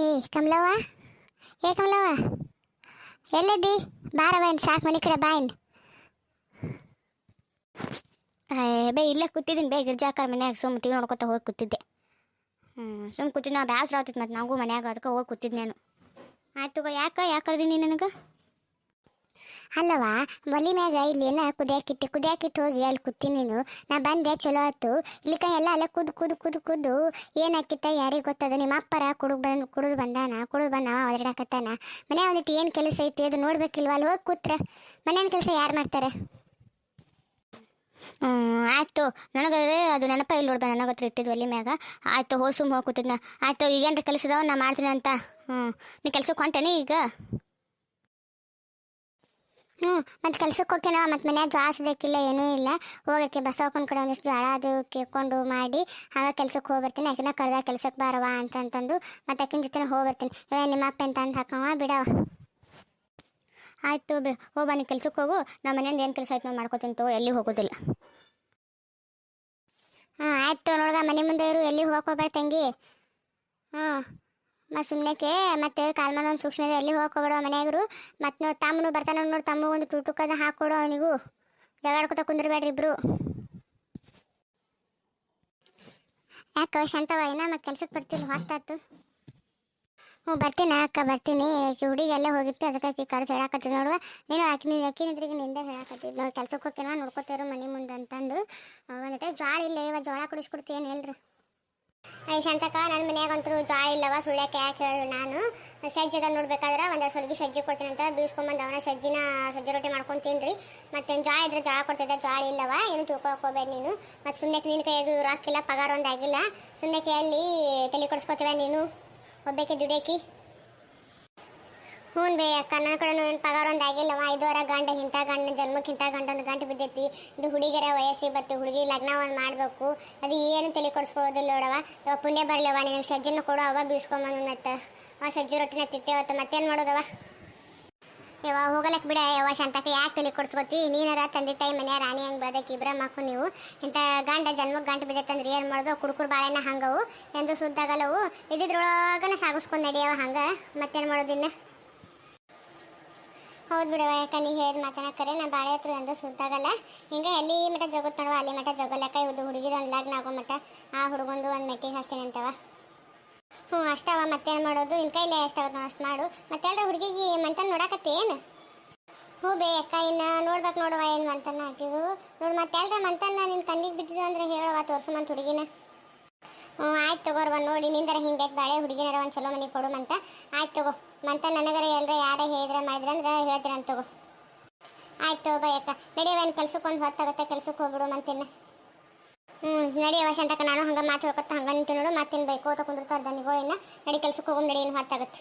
ಏ ಕಮಲವ್ವ, ಏ ಕಮಲವ್ವ, ಎಲ್ಲದ್ದಿ? ಬಾರವನ್ ಸಾಕು ಮನೆ ಕಡೆ ಬಾಯಿನ್. ಬೇ ಇಲ್ಲೇ ಕೂತಿದ್ದೀನಿ ಬೇ ಗಿರ್ಜಾಕರ್ ಮನ್ಯಾಗ ಸುಮ್ಮ ಟಿವಿ ನೋಡ್ಕೊತ ಹೋಗಿ ಕೂತಿದ್ದೆ. ಸುಮ್ಮ ಕೂತಿದ್ದು ನಾ ಬ್ಯಾಸ್ರ ಆಗ್ತಿತ್ತು ಮತ್ತು ನನಗೂ ಮನ್ಯಾಗ ಅದಕ್ಕೆ ಹೋಗಿ ಕೂತಿದ್ದು ನಾನು. ಆಯ್ತು ಯಾಕೆ ಕರ್ದೀನಿ ನನಗೆ? ಅಲ್ಲವ ಒಲಿ ಮ್ಯಾಗ ಇಲ್ಲೇನ ಕುದಿಯಾಕಿಟ್ಟು ಹೋಗಿ ಅಲ್ಲಿ ಕೂತೀನಿ ನೀನು. ನಾ ಬಂದೆ ಚಲೋ ಆಯ್ತು. ಇಲ್ಲಿಕ ಎಲ್ಲ ಅಲ್ಲ ಕುದ್ದು ಏನಾಕಿತ್ತ ಯಾರಿಗೆ ಗೊತ್ತದ. ನಿಮ್ಮ ಅಪ್ಪರ ಕುಡಿದು ಬಂದಾವ ಒದರಾಕತ್ತಾನ. ಮನೆ ಒಂದಿಟ್ಟು ಏನು ಕೆಲಸ ಐತಿ ಅದು ನೋಡ್ಬೇಕಿಲ್ವ? ಅಲ್ಲಿ ಹೋಗಿ ಕೂತ್ರೆ ಮನೇನ ಕೆಲಸ ಯಾರು ಮಾಡ್ತಾರೆ? ಆಯ್ತು ನನಗಾದ್ರೆ ಅದು ನೆನಪ ಇಲ್ಲಿ ನೋಡ್ಬ ನನಗೆ ಹತ್ರ ಇಟ್ಟಿದ್ದು ಒಲಿ ಮ್ಯಾಗ. ಆಯ್ತು ಹೋಗಿ ಕೂತಿದ್ನ. ಆಯ್ತು ಈಗೇನ್ರ ಕೆಲಸದವ ನಾ ಮಾಡ್ತೀನಿ ಅಂತ. ನೀ ಕೆಲ್ಸಕ್ಕೆ ಹೊಂಟೇನಿ ಈಗ? ಮತ್ತು ಕೆಲ್ಸಕ್ಕೆ ಹೋಗ್ತೇನೋ ಮತ್ತು ಮನ್ಯಾಗ ಜೋಳ ಸಿದಕ್ಕಿಲ್ಲ ಏನೂ ಇಲ್ಲ. ಹೋಗಕ್ಕೆ ಬಸ್ ಹಾಕೊಂಡು ಕಡೆ ಒಂದಿಷ್ಟು ಜೋಳ ಅದು ಕೇಳ್ಕೊಂಡು ಮಾಡಿ ಆಗ ಕೆಲ್ಸಕ್ಕೆ ಹೋಗಿ ಬರ್ತೀನಿ. ಆಕಿನ ಕರೆದ ಕೆಲ್ಸಕ್ಕೆ ಬಾರವ ಅಂತಂದು ಮತ್ತು ಆಕಿನ ಜೊತೆ ಹೋಗಿ ಬರ್ತೀನಿ. ನಿಮ್ಮ ಅಪ್ಪ ಅಂತ ಅಂದು ಹಾಕವ ಬಿಡವ. ಆಯ್ತು ಹೋಗಿ ಬನ್ನಿ ಕೆಲ್ಸಕ್ಕೆ ಹೋಗು. ನಮ್ಮ ಮನೆಯಿಂದ ಏನು ಕೆಲಸ ಆಯ್ತು ನಾವು ಮಾಡ್ಕೋತೀನಿ ತಗೋ, ಎಲ್ಲಿ ಹೋಗೋದಿಲ್ಲ. ಆಯ್ತು ನೋಡ್ಗ ಮನೆ ಮುಂದೆ ಇರು, ಎಲ್ಲಿ ಹೋಗ್ಕೋಬೇಡ ತಂಗಿ. ಮತ್ತು ಸುಮ್ಮನೆಕ್ಕೆ ಮತ್ತೆ ಕಾಲ್ಮನ ಒಂದು ಸೂಕ್ಷ್ಮ ಎಲ್ಲಿ ಹೋಗ್ಕೊಬೇಡ ಮನೆಯಾಗರು. ಮತ್ತು ನೋಡಿ ತಮ್ಮನು ಬರ್ತಾನೆ ನೋಡಿ, ತಮ್ಮ ಒಂದು ಟುಟುಕದ ಹಾಕ್ಕೊಡು ಅವನಿಗೂ. ಜಗಾಡ್ಕೊತ ಕುಂದ್ರಬೇಡ್ರಿ ಇಬ್ರು. ಯಾಕೆ ಶಾಂತವ ಏನ ಮತ್ತು ಕೆಲ್ಸಕ್ಕೆ ಬರ್ತಿಲ್ಲ ಹೊತ್ತಾತು? ಬರ್ತೀನಿ ಅಕ್ಕ ಬರ್ತೀನಿ. ಹುಡುಗಿ ಎಲ್ಲೇ ಹೋಗಿತ್ತು ಅದಕ್ಕೆ ಕರೆಸಿ ಹೇಳಾಕತ್ತಿದ್ ನೋಡುವ. ನೀನು ಅಕ್ಕಿನಿದ್ರಿಗೆ ನಿಂದೆ ಹೇಳಾಕತ್ತಿದ್ ನೋಡಿ. ಕೆಲ್ಸಕ್ಕೆ ಹೋಗ್ತೇನೋ ನೋಡ್ಕೋತೀರೋ ಮನೆ ಮುಂದೆ ಅಂತಂದು. ಒಂದಿಟ್ಟು ಜೋಳ ಇಲ್ಲ, ಇವಾಗ ಜೋಳ ಕುಡಿಸ್ಕೊಡ್ತೀನಿ ಎಲ್ರಿ. ಶಾಂತಕ ನನ್ನ ಮನ್ಯಾಗಂತೂ ಜೋಳ ಇಲ್ಲವ, ಸುಳ್ಯಕ್ಕೆ ಯಾಕೆ ಹೇಳು. ನಾನು ಸಜ್ಜದ ನೋಡ್ಬೇಕಾದ್ರೆ ಒಂದು ಸೊಲ್ಗಿ ಸಜ್ಜಿ ಕೊಡ್ತೀನಿ ಅಂತ ಬೀಸ್ಕೊಂಬಂದು ಅವನ ಸಜ್ಜಿ ರೊಟ್ಟಿ ಮಾಡ್ಕೊಂಡು ತಿನ್ರಿ. ಮತ್ತೇನು ಜೋಳ ಇದ್ರೆ ಜೋಳ ಕೊಡ್ತಿದ್ದೆ, ಜೋಳ ಇಲ್ಲವ. ಏನು ತಿಳ್ಕೊಕೋಬೇಡ ನೀನು. ಮತ್ತು ಸುಮ್ಮನೆ ನಿನ್ನ ಕೈಯಾಗ ಇವ್ರು ಹಾಕಿಲ್ಲ, ಪಗಾರ ಒಂದು ಆಗಿಲ್ಲ. ಸುಮ್ಮನೆ ಕೈಯಲ್ಲಿ ತಲೆ ಕೊಡಿಸ್ಕೊತೀವ ನೀನು ಒಬ್ಬಾಕಿ ದುಡಿಯಾಕಿ. ಹ್ಞೂ ಬೇ ಅಕ್ಕ, ನನ್ನ ಕಡೆ ಏನು ಪಗಾರ ಒಂದು ಆಗಿಲ್ಲವ. 5 ವಾರ ಗಂಡ ಇಂಥ ಗಂಡ ಜನ್ಮಕ್ಕೆ ಇಂಥ ಗಂಡ ಒಂದು ಗಂಟು ಬಿದ್ದೈತಿ. ಇದು ಹುಡುಗಿಯರ ವಯಸ್ಸಿಗೆ ಬತ್ತು, ಹುಡುಗಿ ಲಗ್ನ ಒಂದು ಮಾಡಬೇಕು. ಅದು ಏನು ತಲೆ ಕೊಡಿಸ್ಕೊಳ್ಳೋದಿಲ್ಲ ನೋಡವ. ಇವಾಗ ಪುಣ್ಯ ಬರಲಿವ, ನಿನಗೆ ಸಜ್ಜನ್ನು ಕೊಡು ಅವ ಬೀಸ್ಕೊಂಬಂದು ಮತ್ತು ಸಜ್ಜಿ ರೊಟ್ಟಿನ ತಿತ್ತೇವತ್ತು. ಮತ್ತೇನು ಮಾಡೋದವ? ಯಾವ ಹೋಗಲಕ್ಕೆ ಬಿಡ ಯಾವ ಶಾಂತಕ್ಕೆ ಯಾಕೆ ತಲೆ ಕೊಡಿಸ್ಕೊತಿ? ನೀನಾರ ತಂದೆ ತಾಯಿ ಮನೆಯ ರಾಣಿ ಹಂಗೆ ಬೆಳೆದಕ್ಕೆ ಇಬ್ಬರ ಮಕ್ಕಳು ನೀವು. ಇಂಥ ಗಂಡ ಜನ್ಮಕ್ಕೆ ಗಂಟು ಬಿದ್ದೈತಂದ್ರೆ ಏನು ಮಾಡೋದು? ಕುಡುಕರು ಬಾಳೆನ ಹಂಗವು ಎಂದು ಸುದ್ದಾಗಲ್ಲವು. ಇದ್ರೊಳಗನ ಸಾಗಿಸ್ಕೊಂಡು ನಡಿಯವ ಹಂಗೆ. ಮತ್ತೇನು ಮಾಡೋದಿನ್ನ? ಹೌದು ಬಿಡವ, ಯಾಕೆ ನೀ ಹೇಳಿ ಮಾತನಾಕರೆ ನಾ ಬಾಳೆ ಹತ್ರ ಎಂದು ಸುದ್ದಾಗಲ್ಲ. ಹಿಂಗೆ ಎಲ್ಲಿ ಮಠ ಜಗುತ್ ನೋಡುವ ಅಲ್ಲಿ ಮಠ ಜಗಲ್ಲಕ್ಕ. ಇದು ಹುಡುಗಿದ ಒಂದು ಲಗ್ನ ಆಗೋ ಮಠ ಆ ಹುಡುಗೊಂದು ಒಂದು ಮೆಟ್ಟಿಗೆ ಹಾಕ್ತೇನೆ ಅಂತವ. ಅಷ್ಟವ, ಮತ್ತೇನು ಮಾಡೋದು? ಇನ್ನು ಕೈಲೇ ಎಷ್ಟಾಗುತ್ತೆ ಅಷ್ಟು ಮಾಡು. ಮತ್ತೆಲ್ಲರ ಹುಡುಗಿಗೆ ಮಂತನ ನೋಡಾಕತ್ತೆ ಏನು? ಬೇ ಅಕ್ಕ, ಇನ್ನು ನೋಡ್ಬೇಕು ನೋಡುವ ಏನು ಮಂತನ ಹಾಕಿವು ನೋಡಿ. ಮತ್ತೆಲ್ಲರ ಮಂತನ ನಿನ್ನ ಕಣ್ಣಿಗೆ ಬಿದ್ದಿದ್ದು ಅಂದರೆ ಹೇಳುವ ತೋರಿಸು ಹುಡುಗಿನ. ಆಯ್ತು ತಗೋರ್ವ, ನೋಡಿ ನಿಂದರ ಹಿಂಗೆ ಬಾಳೆ ಹುಡುಗಿನರ ಒಂದು ಚಲೋ ಮನೆ ಕೊಡುಮಂತ. ಆಯ್ತು ತಗೋ ಮಂತ ನನಗರ ಎಲ್ಲರ ಯಾರ ಹೇಳಿದ್ರೆ ಮಾಡಿದ್ರೆ ಅಂದ್ರೆ ಹೇಳ್ತೀರಂತ ತಗೋ. ಆಯ್ತು ತಗೋ ಬೈ ಅಕ್ಕ, ನಡಿಯವೇನು ಕೆಲ್ಸಕ್ಕೆ ಒಂದು ಹೊತ್ತಾಗುತ್ತೆ, ಕೆಲ್ಸಕ್ಕೆ ಹೋಗ್ಬಿಡು ಮಂತಿನ. ನಡಿಯವ ಶಾಂತಕ್ಕ, ನಾನು ಹಂಗೆ ಮಾತು ಹೇಳ್ಕೊತ ಹಂಗೆ ನಿಂತು ನೋಡು. ಮತ್ತೇನು ಬೈಕೋತ ಕುಂದಿರ್ತಾರೆ ದನಿಗಳಿನ್ನ. ನಡಿ ಕೆಲ್ಸಕ್ಕೆ ಹೋಗೋ ನಡಿ, ಏನು ಹೊತ್ತಾಗುತ್ತೆ.